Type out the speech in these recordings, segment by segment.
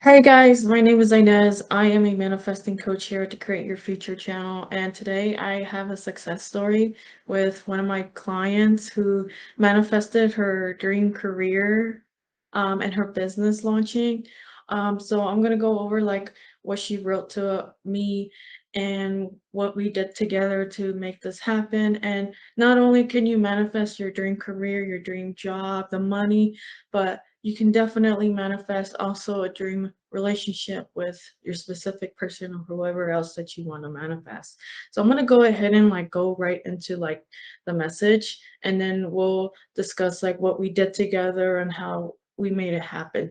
Hey guys, my name is Inez. I am a manifesting coach here to Create Your Future channel. And today I have a success story with one of my clients who manifested her dream career and her business launching. So I'm going to go over like what she wrote to me and what we did together to make this happen. And not only can you manifest your dream career, your dream job, the money, but you can definitely manifest also a dream relationship with your specific person or whoever else that you want to manifest. So I'm going to go ahead and like go right into like the message, and then we'll discuss like what we did together and how we made it happen.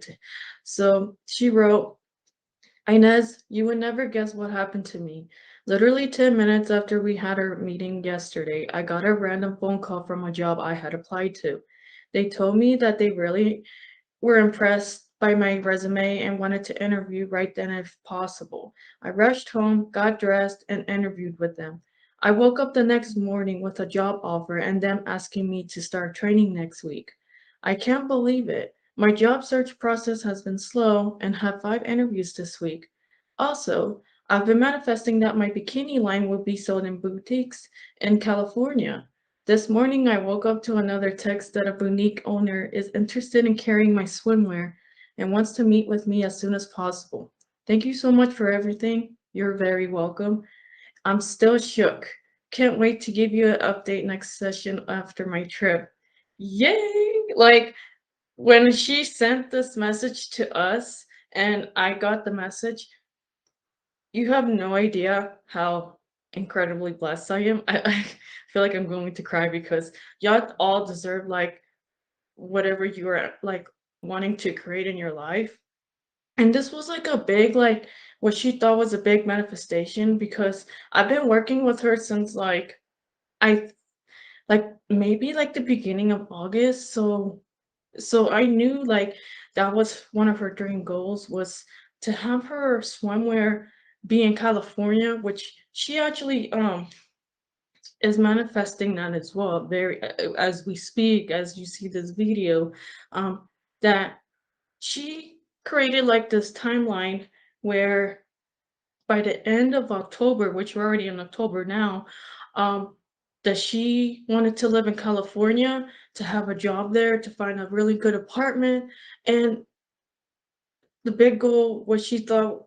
So she wrote, Inez, you would never guess what happened to me. Literally 10 minutes after we had our meeting yesterday, I got a random phone call from a job I had applied to. They told me that they really were impressed by my resume and wanted to interview right then if possible. I rushed home, got dressed, and interviewed with them. I woke up the next morning with a job offer and them asking me to start training next week. I can't believe it. My job search process has been slow and had 5 interviews this week. Also, I've been manifesting that my bikini line will be sold in boutiques in California. This morning, I woke up to another text that a boutique owner is interested in carrying my swimwear and wants to meet with me as soon as possible. Thank you so much for everything. You're very welcome. I'm still shook. Can't wait to give you an update next session after my trip. Yay! Like when she sent this message to us and I got the message, you have no idea how incredibly blessed I am. I feel like I'm going to cry because y'all all deserve like whatever you are like wanting to create in your life. And this was like a big, like what she thought was a big manifestation because I've been working with her since I like maybe like the beginning of August. So I knew like that was one of her dream goals was to have her swimwear be in California, which she actually is manifesting that as well. Very as we speak, as you see this video, that she created like this timeline where by the end of October, which we're already in October now, um, that she wanted to live in California, to have a job there, to find a really good apartment. And the big goal, what she thought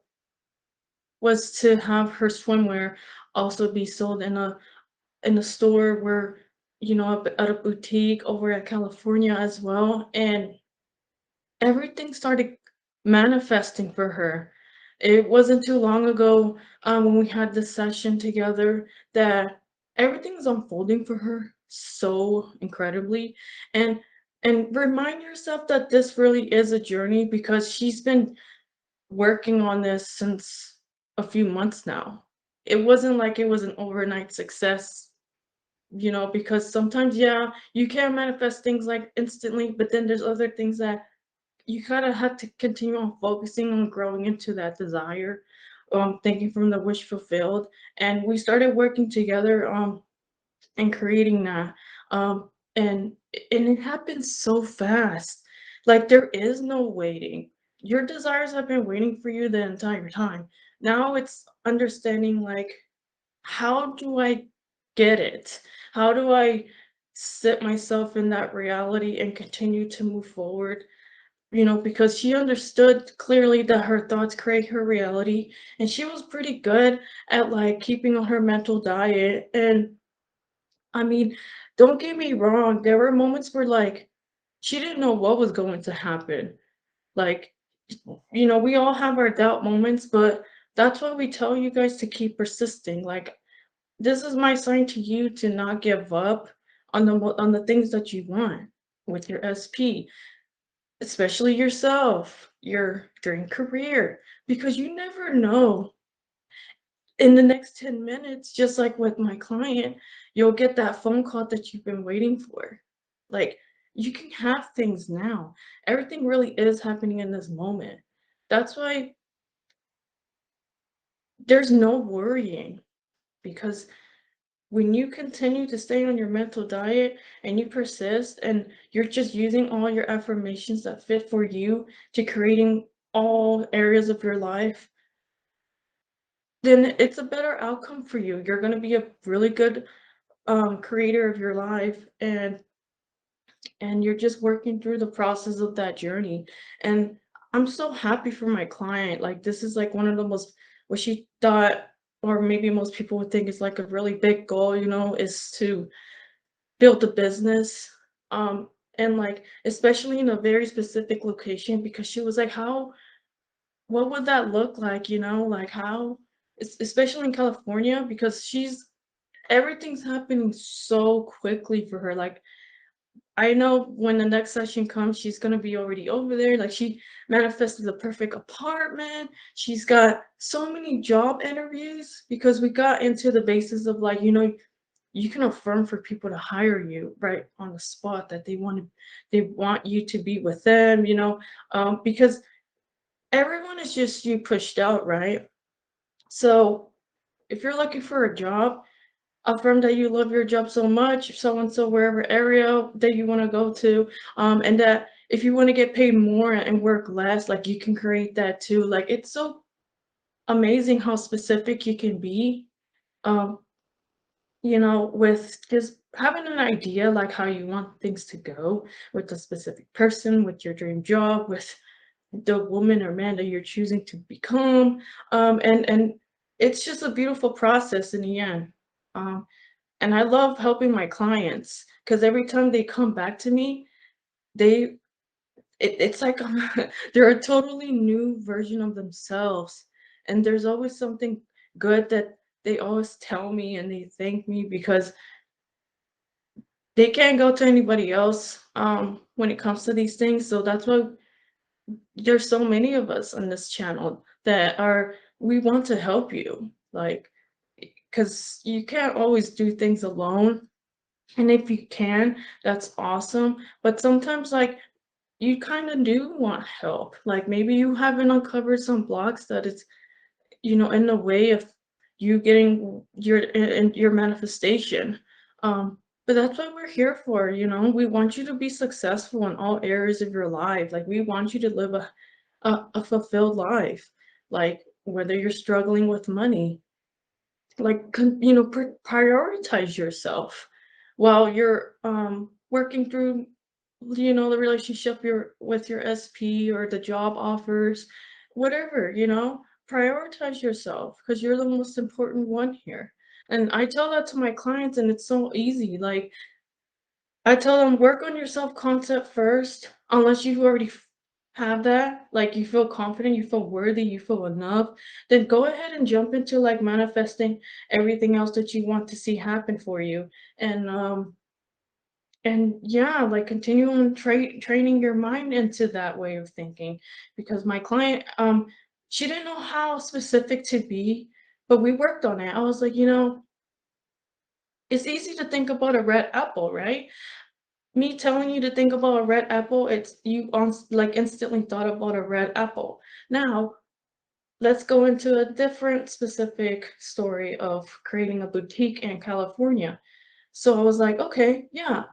was to have her swimwear also be sold in a store where, you know, at a boutique over at California as well. And everything started manifesting for her. It wasn't too long ago when we had this session together that everything's unfolding for her so incredibly. And and remind yourself that this really is a journey because she's been working on this since a few months now. It wasn't like it was an overnight success, you know, because sometimes, yeah, you can manifest things like instantly, but then there's other things that you kind of have to continue on focusing on growing into that desire, thinking from the wish fulfilled. And we started working together and creating that. And it happens so fast. Like there is no waiting. Your desires have been waiting for you the entire time. Now it's understanding like how do I get it? How do I sit myself in that reality and continue to move forward? You know, because she understood clearly that her thoughts create her reality, and she was pretty good at like keeping on her mental diet. And I mean, don't get me wrong, there were moments where like she didn't know what was going to happen. Like, you know, we all have our doubt moments, but that's why we tell you guys to keep persisting. Like, this is my sign to you to not give up on the things that you want with your SP, especially yourself, your dream career, because you never know. In the next 10 minutes, just like with my client, you'll get that phone call that you've been waiting for. Like, you can have things now. Everything really is happening in this moment. That's why there's no worrying, because when you continue to stay on your mental diet and you persist and you're just using all your affirmations that fit for you to creating all areas of your life, then it's a better outcome for you. You're going to be a really good creator of your life, and you're just working through the process of that journey. And I'm so happy for my client. Like, this is like one of the most, what she thought, or maybe most people would think is like a really big goal, is to build a business. Um, and like, especially in a very specific location, because she was like, what would that look like? Like how, especially in California, because everything's happening so quickly for her. Like, I know when the next session comes, she's gonna be already over there. Like, she manifested the perfect apartment. She's got so many job interviews because we got into the basis of like, you can affirm for people to hire you right on the spot that they want you to be with them, because everyone is just you pushed out, right? So if you're looking for a job, affirm that you love your job so much, so and so, wherever area that you want to go to, and that if you want to get paid more and work less, like you can create that too. Like, it's so amazing how specific you can be, um, with just having an idea like how you want things to go with a specific person, with your dream job, with the woman or man that you're choosing to become, and it's just a beautiful process in the end. Um, and I love helping my clients because every time they come back to me, they it's like they're a totally new version of themselves. And there's always something good that they always tell me, and they thank me because they can't go to anybody else when it comes to these things. So that's why there's so many of us on this channel that are we want to help you, like, because you can't always do things alone. And if you can, that's awesome. But sometimes, like, you kind of do want help. Like, maybe you haven't uncovered some blocks that it's, in the way of you getting in your manifestation. But that's what we're here for. We want you to be successful in all areas of your life. Like, we want you to live a fulfilled life. Like, whether you're struggling with money, like, prioritize yourself while you're working through, the relationship with your SP or the job offers, whatever. Prioritize yourself because you're the most important one here. And I tell that to my clients, and it's so easy. Like, I tell them, work on your self concept first, unless you already have that. Like, you feel confident, you feel worthy, you feel enough. Then go ahead and jump into like manifesting everything else that you want to see happen for you. And yeah, like, continue on training your mind into that way of thinking. Because my client, she didn't know how specific to be, but we worked on it. I was like, it's easy to think about a red apple, right? Me telling you to think about a red apple, it's you on like instantly thought about a red apple. Now, let's go into a different specific story of creating a boutique in California. So I was like, okay, yeah,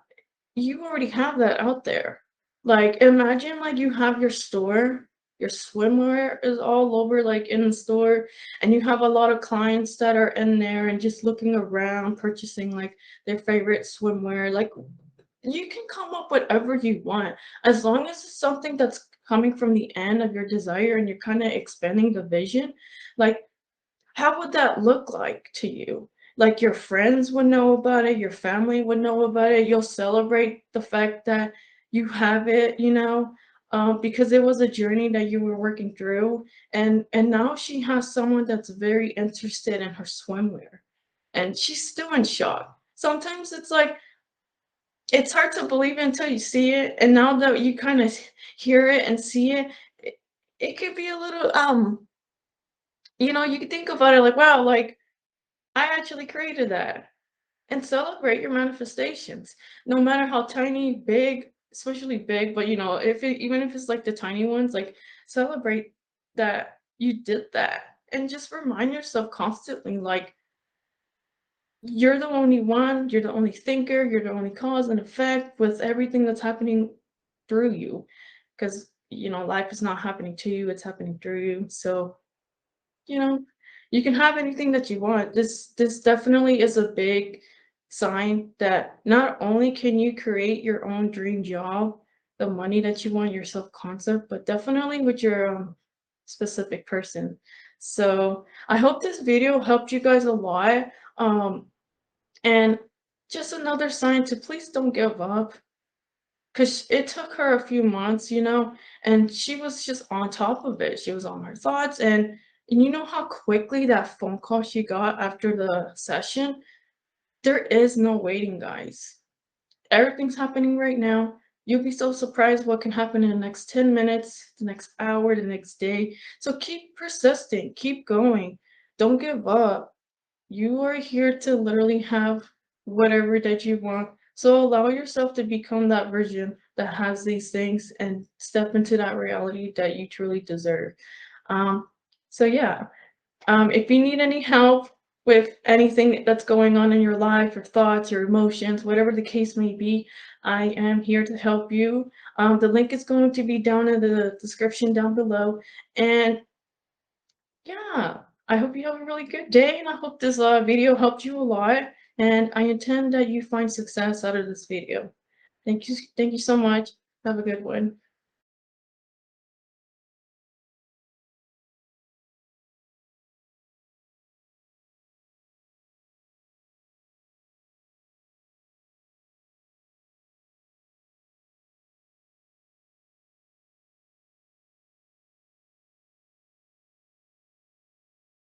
you already have that out there. Like, imagine like you have your store, your swimwear is all over like in the store, and you have a lot of clients that are in there and just looking around, purchasing like their favorite swimwear. Like, you can come up whatever you want as long as it's something that's coming from the end of your desire and you're kind of expanding the vision. Like, how would that look like to you? Like, your friends would know about it, your family would know about it, you'll celebrate the fact that you have it, because it was a journey that you were working through. And now she has someone that's very interested in her swimwear, and she's still in shock. Sometimes it's hard to believe until you see it, and now that you kind of hear it and see it, it could be a little you could think about it like, wow, like, I actually created that. And celebrate your manifestations, no matter how tiny, big, especially big, but even if it's like the tiny ones, like, celebrate that you did that. And just remind yourself constantly, like, you're the only one, you're the only thinker, you're the only cause and effect with everything that's happening through you. Because life is not happening to you, it's happening through you. So, you know, you can have anything that you want. This definitely is a big sign that not only can you create your own dream job, the money that you want, your self concept, but definitely with your specific person. So I hope this video helped you guys a lot. And just another sign to please don't give up. Cause it took her a few months, and she was just on top of it. She was on her thoughts, and you know how quickly that phone call she got after the session? There is no waiting, guys. Everything's happening right now. You'll be so surprised what can happen in the next 10 minutes, the next hour, the next day. So keep persisting, keep going. Don't give up. You are here to literally have whatever that you want. So allow yourself to become that version that has these things and step into that reality that you truly deserve. Um, so yeah, if you need any help with anything that's going on in your life, your thoughts, your emotions, whatever the case may be, I am here to help you. The link is going to be down in the description down below. And yeah, I hope you have a really good day, and I hope this video helped you a lot. And I intend that you find success out of this video. Thank you so much. Have a good one.